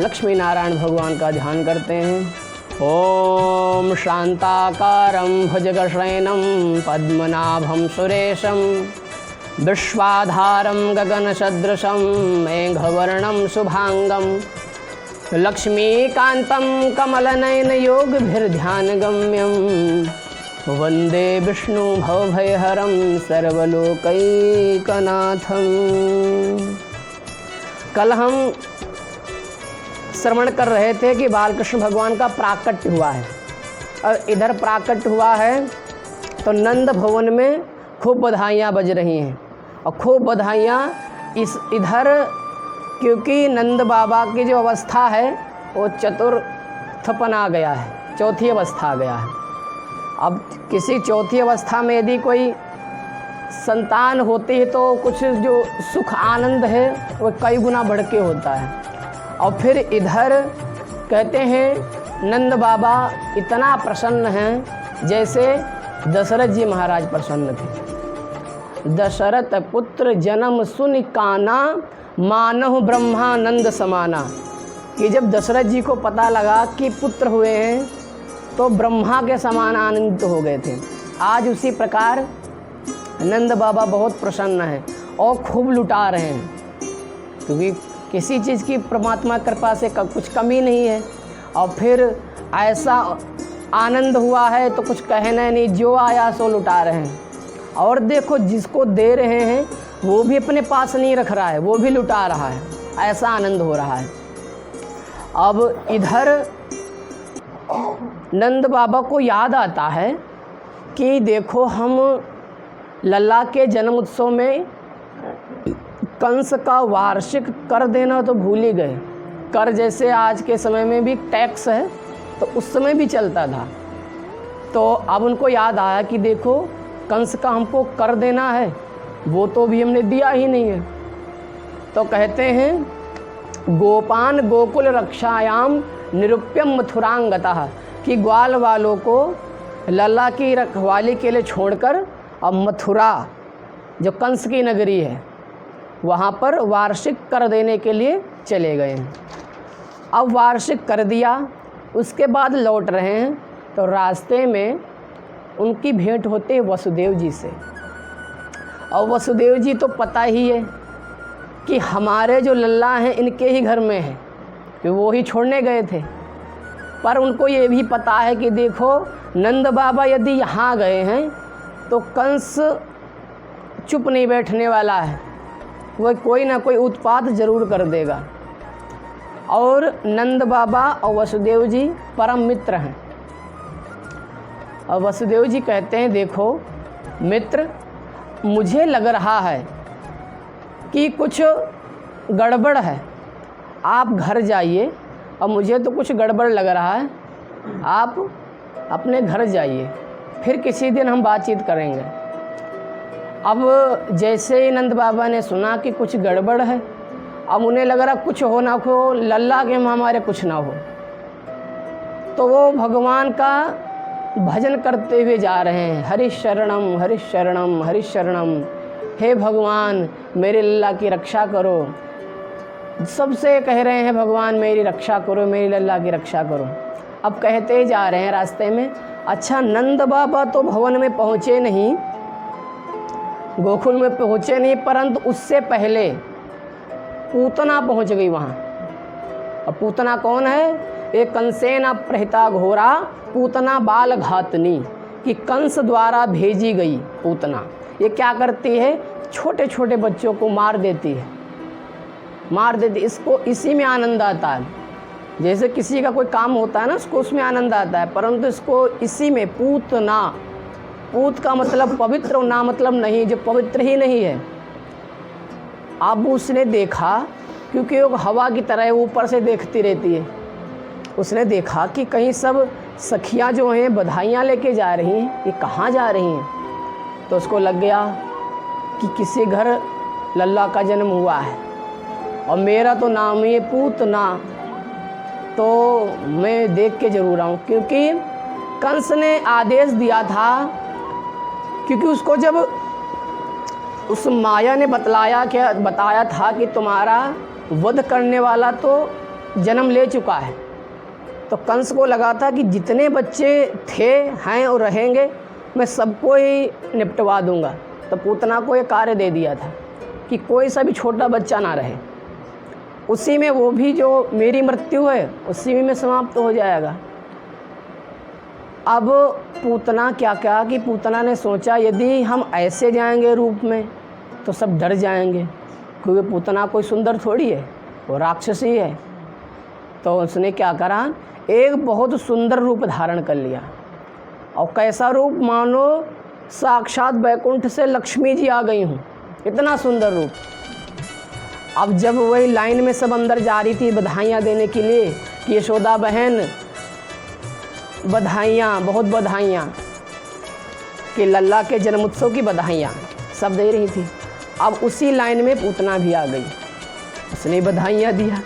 लक्ष्मी नारायण भगवान का ध्यान करते हैं। ओम शांताकारं भुजगशयनं पद्मनाभं सुरेशं विश्वाधारं गगनसदृशं मेघवर्णं शुभांगं लक्ष्मीकान्तं कमलनयन योगभिर्ध्यानगम्यं वन्दे विष्णु भवभयहरं सर्वलोकैकनाथं। कल हम श्रवण कर रहे थे कि बालकृष्ण भगवान का प्राकट्य हुआ है और इधर प्राकट्य हुआ है तो नंद भवन में खूब बधाइयाँ बज रही हैं और खूब बधाइयाँ इधर, क्योंकि नंद बाबा की जो अवस्था है वो चतुर्थपन आ गया है, चौथी अवस्था आ गया है। अब किसी चौथी अवस्था में यदि कोई संतान होती है तो कुछ जो सुख आनंद है वो कई गुना बढ़ के होता है। और फिर इधर कहते हैं नंद बाबा इतना प्रसन्न हैं जैसे दशरथ जी महाराज प्रसन्न थे। दशरथ पुत्र जन्म सुनि काना मानहु ब्रह्मानंद समाना, कि जब दशरथ जी को पता लगा कि पुत्र हुए हैं तो ब्रह्मा के समान आनंदित हो गए थे। आज उसी प्रकार नंद बाबा बहुत प्रसन्न हैं और खूब लुटा रहे हैं, क्योंकि किसी चीज़ की परमात्मा कृपा से कुछ कमी नहीं है। और फिर ऐसा आनंद हुआ है तो कुछ कहना नहीं, जो आया सो लुटा रहे हैं। और देखो जिसको दे रहे हैं वो भी अपने पास नहीं रख रहा है, वो भी लुटा रहा है, ऐसा आनंद हो रहा है। अब इधर नंद बाबा को याद आता है कि देखो हम लल्ला के जन्म उत्सव में कंस का वार्षिक कर देना तो भूल ही गए। कर जैसे आज के समय में भी टैक्स है तो उस समय भी चलता था, तो अब उनको याद आया कि देखो कंस का हमको कर देना है, वो तो भी हमने दिया ही नहीं है। तो कहते हैं गोपान गोकुल रक्षायाम निरुप्यम मथुरांगतः, कि ग्वाल वालों को लल्ला की रखवाली के लिए छोड़कर अब मथुरा जो कंस की नगरी है वहाँ पर वार्षिक कर देने के लिए चले गए हैं। अब वार्षिक कर दिया, उसके बाद लौट रहे हैं तो रास्ते में उनकी भेंट होती है वसुदेव जी से। और वसुदेव जी तो पता ही है कि हमारे जो लल्ला हैं इनके ही घर में हैं, कि वो ही छोड़ने गए थे। पर उनको ये भी पता है कि देखो नंद बाबा यदि यहाँ गए हैं तो कंस चुप नहीं बैठने वाला है, वह कोई ना कोई उत्पात ज़रूर कर देगा। और नंद बाबा और वसुदेव जी परम मित्र हैं। और वसुदेव जी कहते हैं देखो मित्र, मुझे लग रहा है कि कुछ गड़बड़ है, आप घर जाइए, और मुझे तो कुछ गड़बड़ लग रहा है, आप अपने घर जाइए, फिर किसी दिन हम बातचीत करेंगे। अब जैसे ही नंद बाबा ने सुना कि कुछ गड़बड़ है, अब उन्हें लग रहा कुछ हो ना हो, लल्ला के हमारे कुछ ना हो, तो वो भगवान का भजन करते हुए जा रहे हैं। हरि शरणम हरि शरणम हरि शरणम, हे भगवान मेरे लल्ला की रक्षा करो। सबसे कह रहे हैं भगवान मेरी रक्षा करो, मेरी लल्ला की रक्षा करो। अब कहते ही जा रहे हैं रास्ते में। अच्छा, नंद बाबा तो भवन में पहुँचे नहीं, गोकुल में पहुँचे नहीं, परंतु उससे पहले पूतना पहुँच गई वहाँ। अब पूतना कौन है? एक कंसेन प्रहिता घोरा पूतना बाल घातनी, कि कंस द्वारा भेजी गई पूतना। ये क्या करती है? छोटे छोटे बच्चों को मार देती है, मार देती। इसको इसी में आनंद आता है। जैसे किसी का कोई काम होता है ना, उसको उसमें आनंद आता है, परंतु इसको इसी में पूतना, पूत का मतलब पवित्र और ना मतलब नहीं, जो पवित्र ही नहीं है। अब उसने देखा, क्योंकि वो हवा की तरह ऊपर से देखती रहती है, उसने देखा कि कहीं सब सखियाँ जो हैं बधाइयाँ लेके जा रही हैं, ये कहाँ जा रही हैं। तो उसको लग गया कि किसी घर लल्ला का जन्म हुआ है और मेरा तो नाम है पूतना, तो मैं देख के ज़रूर आऊँ। क्योंकि कंस ने आदेश दिया था, क्योंकि उसको जब उस माया ने बताया था कि तुम्हारा वध करने वाला तो जन्म ले चुका है। तो कंस को लगा था कि जितने बच्चे थे, हैं और रहेंगे, मैं सबको ही निपटवा दूंगा। तो पूतना को एक कार्य दे दिया था कि कोई सा भी छोटा बच्चा ना रहे, उसी में वो भी जो मेरी मृत्यु है उसी में समाप्त हो जाएगा। अब पूतना क्या क्या कि पूतना ने सोचा यदि हम ऐसे जाएंगे रूप में तो सब डर जाएंगे, क्योंकि पूतना कोई सुंदर थोड़ी है, वो राक्षसी है। तो उसने क्या करा, एक बहुत सुंदर रूप धारण कर लिया। और कैसा रूप, मानो साक्षात बैकुंठ से लक्ष्मी जी आ गई हूँ, इतना सुंदर रूप। अब जब वही लाइन में सब अंदर जा रही थी बधाइयाँ देने के लिए कि यशोदा बहन बधाइयाँ, बहुत बधाइयाँ, कि लल्ला के जन्मोत्सव की बधाइयाँ सब दे रही थी। अब उसी लाइन में पूतना भी आ गई, उसने बधाइयाँ दिया।